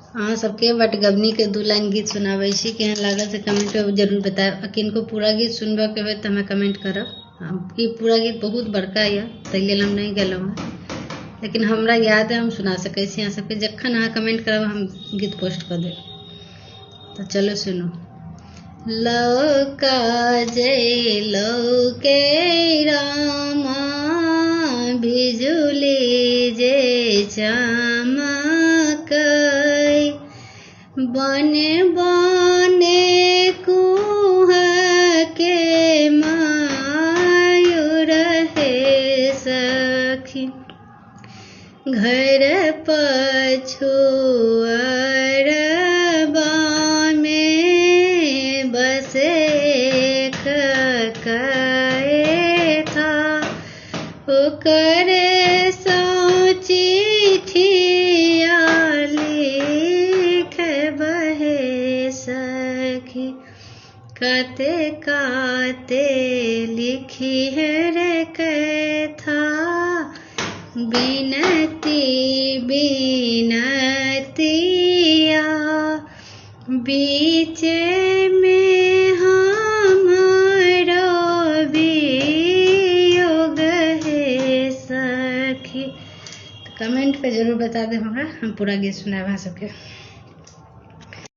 अहाँ सबके बटगबनी के 2 लाइन गीत सुनाबै छी, केहन लागल से कमेंट में जरूर बताएब। किनको पूरा गीत सुनबे के होय तो हमें कमेंट करब। कि पूरा गीत बहुत बड़का है, ताहि लेल हम नहीं गेलहुँ हैं, लेकिन हमरा याद है हम सुना सकै छी अहाँ सबके। जखन अहाँ कमेंट करब हम गीत पोस्ट कर देब। तो चलो सुनो। लौका जय लौके रामा, बिजुली जे चमकै, बने बने कुहके मायूर हे सखी, घर पछुअरबा में बसे कहे था, ओकर सौ चिट्ठिया लिखबहे सखी, काते काते लिखी है रे कथा, बिनती बिनतिया, बीच में हमारो वियोग है सखी। तो कमेंट पे जरूर बता दें हमरा, हम पूरा गीत सुनाएब अहाँ सबके।